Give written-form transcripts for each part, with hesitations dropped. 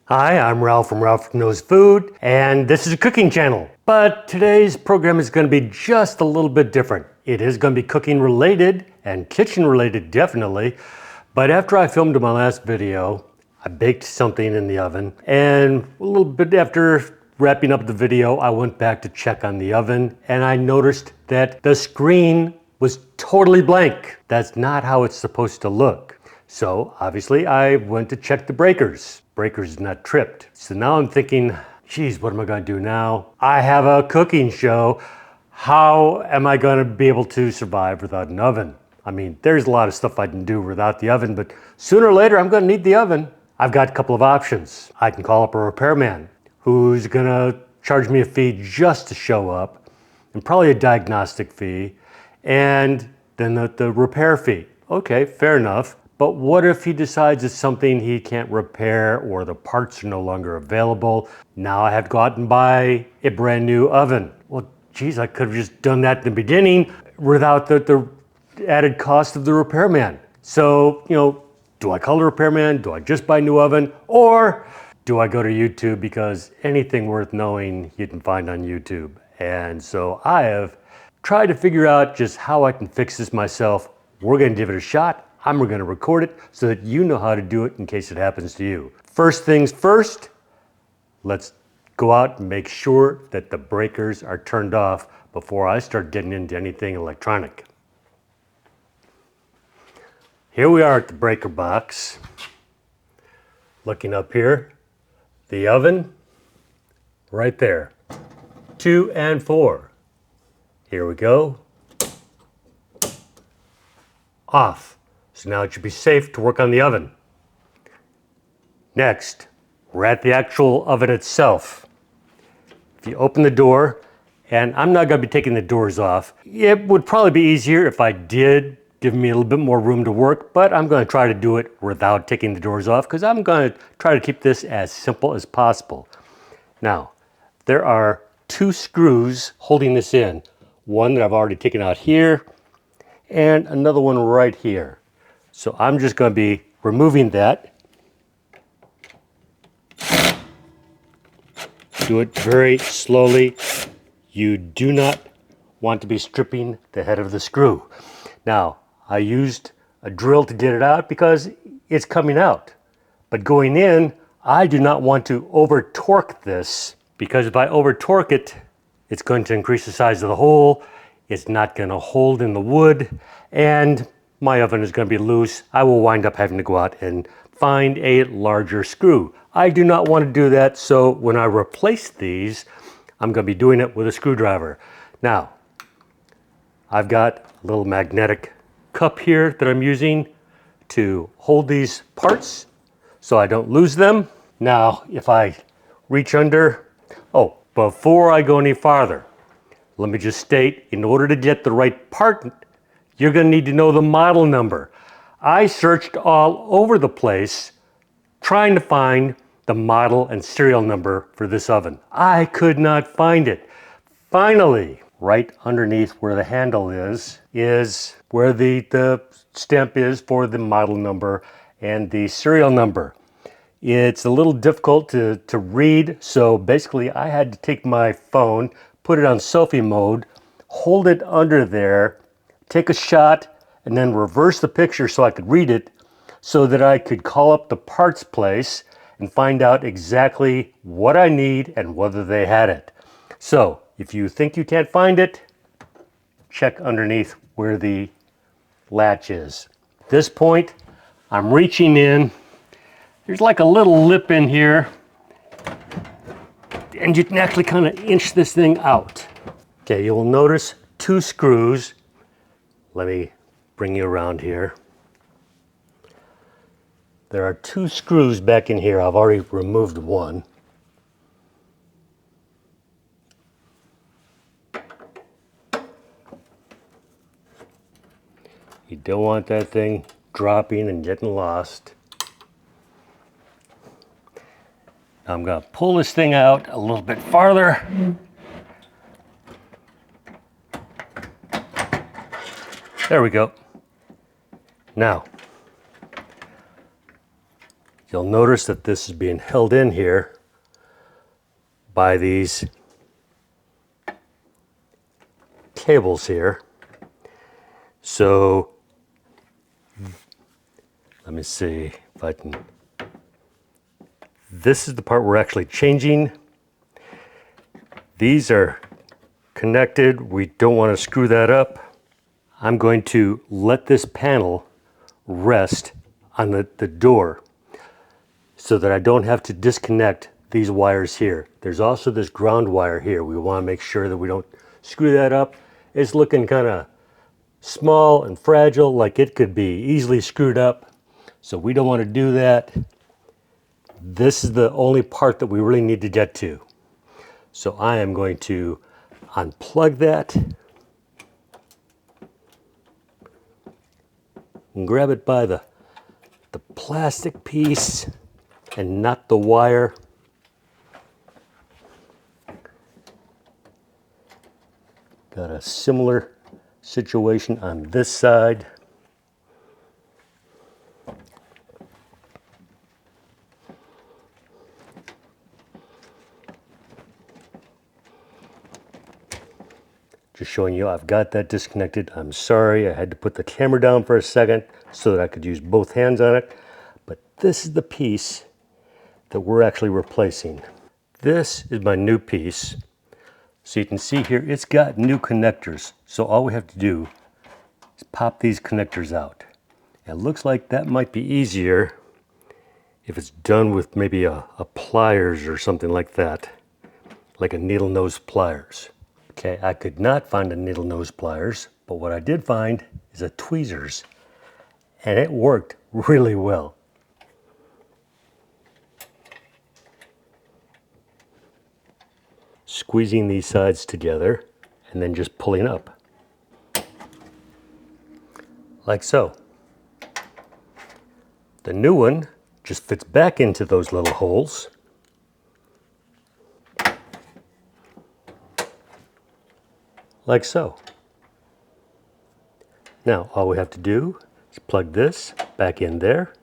Hi, I'm Ralph from ralphknowsfood, and this is a cooking channel. But today's program is going to be just a little bit different. It is going to be cooking related and kitchen related, definitely. But after I filmed my last video, I baked something in the oven, and a little bit after wrapping up the video, I went back to check on the oven, and I noticed that the screen was totally blank. That's not how it's supposed to look. So obviously I went to check the breakers. Breakers is not tripped. So now I'm thinking, geez, what am I going to do now? I have a cooking show. How am I going to be able to survive without an oven? I mean, there's a lot of stuff I can do without the oven, but sooner or later I'm going to need the oven. I've got a couple of options. I can call up a repairman who's going to charge me a fee just to show up, and probably a diagnostic fee, and then the repair fee. Okay, fair enough. But what if he decides it's something he can't repair or the parts are no longer available? Now I have to go out and buy a brand new oven. Well, geez, I could have just done that in the beginning without the added cost of the repairman. So, do I call the repairman? Do I just buy a new oven? Or do I go to YouTube? Because anything worth knowing you can find on YouTube. And so I have tried to figure out just how I can fix this myself. We're going to give it a shot. I'm going to record it so that you know how to do it in case it happens to you. First things first, let's go out and make sure that the breakers are turned off before I start getting into anything electronic. Here we are at the breaker box. Looking up here, the oven, right there, 2 and 4. Here we go. Off. So now it should be safe to work on the oven. Next, we're at the actual oven itself. If you open the door, and I'm not going to be taking the doors off. It would probably be easier if I did, give me a little bit more room to work, but I'm going to try to do it without taking the doors off because I'm going to try to keep this as simple as possible. Now, there are 2 screws holding this in. One that I've already taken out here, and another one right here. So I'm just going to be removing that. Do it very slowly. You do not want to be stripping the head of the screw. Now, I used a drill to get it out because it's coming out. But going in, I do not want to over torque this, because if I over torque it, it's going to increase the size of the hole. It's not going to hold in the wood, and my oven is going to be loose. I will wind up having to go out and find a larger screw. I do not want to do that, so when I replace these, I'm going to be doing it with a screwdriver. Now, I've got a little magnetic cup here that I'm using to hold these parts so I don't lose them. Now, if I reach under, before I go any farther, let me just state, in order to get the right part, you're going to need to know the model number. I searched all over the place trying to find the model and serial number for this oven. I could not find it. Finally, right underneath where the handle is where the stamp is for the model number and the serial number. It's a little difficult to read, so basically I had to take my phone, put it on selfie mode, hold it under there, take a shot, and then reverse the picture so I could read it, so that I could call up the parts place and find out exactly what I need and whether they had it. So if you think you can't find it, check underneath where the latch is. At this point, I'm reaching in. There's like a little lip in here, and you can actually kind of inch this thing out. Okay, you'll notice 2 screws. Let me bring you around here. There are 2 screws back in here. I've already removed one. You don't want that thing dropping and getting lost. Now I'm going to pull this thing out a little bit farther. There we go. Now, You'll notice that this is being held in here by these cables here. So let me see if I can. This is the part we're actually changing. These are connected. We don't want to screw that up. I'm going to let this panel rest on the door so that I don't have to disconnect these wires here. There's also this ground wire here. We want to make sure that we don't screw that up. It's looking kind of small and fragile, like it could be easily screwed up. So we don't want to do that. This is the only part that we really need to get to. So I am going to unplug that and grab it by the plastic piece and not the wire. Got a similar situation on this side. Just showing you I've got that disconnected. I'm sorry, I had to put the camera down for a second so that I could use both hands on it. But this is the piece that we're actually replacing. This is my new piece. So you can see here, it's got new connectors. So all we have to do is pop these connectors out. It looks like that might be easier if it's done with maybe a pliers or something like that, like a needle nose pliers. Okay, I could not find a needle nose pliers, but what I did find is a tweezers, and it worked really well. Squeezing these sides together and then just pulling up, like so. The new one just fits back into those little holes. Like so. Now all we have to do is plug this back in there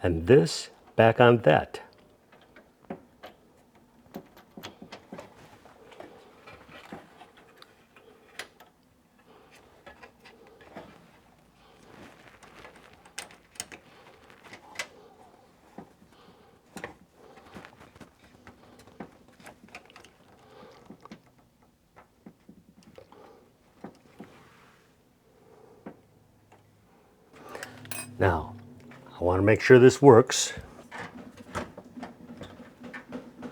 and this back on that. Now, I want to make sure this works.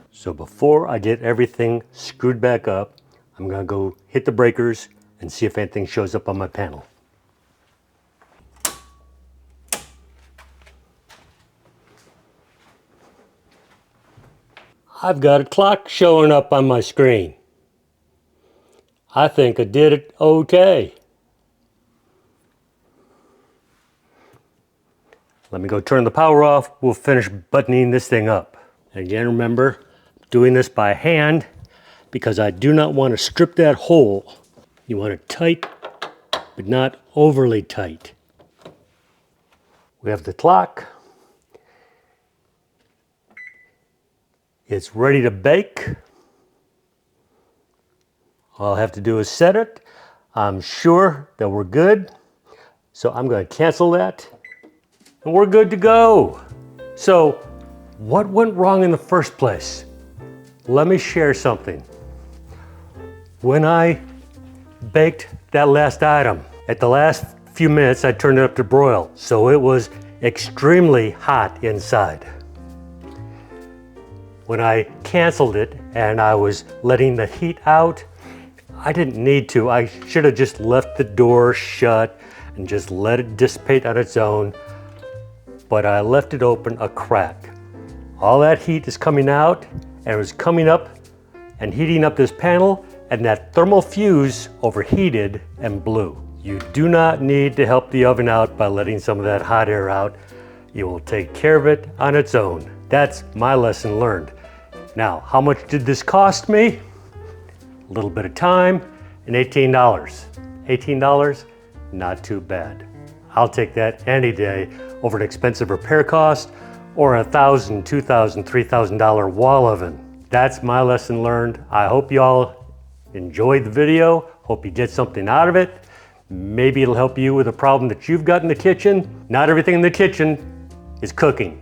So before I get everything screwed back up, I'm going to go hit the breakers and see if anything shows up on my panel. I've got a clock showing up on my screen. I think I did it okay. Let me go turn the power off. We'll finish buttoning this thing up. Again, remember, doing this by hand because I do not want to strip that hole. You want it tight, but not overly tight. We have the clock. It's ready to bake. All I have to do is set it. I'm sure that we're good. So I'm going to cancel that. And we're good to go. So what went wrong in the first place? Let me share something. When I baked that last item, at the last few minutes I turned it up to broil, so it was extremely hot inside. When I canceled it and I was letting the heat out, I didn't need to. I should have just left the door shut and just let it dissipate on its own. But I left it open a crack. All that heat is coming out and it was coming up and heating up this panel, and that thermal fuse overheated and blew. You do not need to help the oven out by letting some of that hot air out. You will take care of it on its own. That's my lesson learned. Now, how much did this cost me? A little bit of time and $18. $18, not too bad. I'll take that any day over an expensive repair cost or a $1,000, $2,000, $3,000 wall oven. That's my lesson learned. I hope you all enjoyed the video. Hope you get something out of it. Maybe it'll help you with a problem that you've got in the kitchen. Not everything in the kitchen is cooking.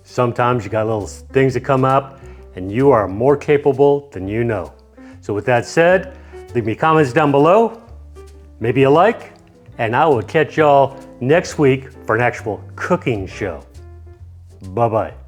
Sometimes you got little things that come up and you are more capable than you know. So with that said, leave me comments down below, maybe a like, and I will catch y'all next week for an actual cooking show. Bye-bye.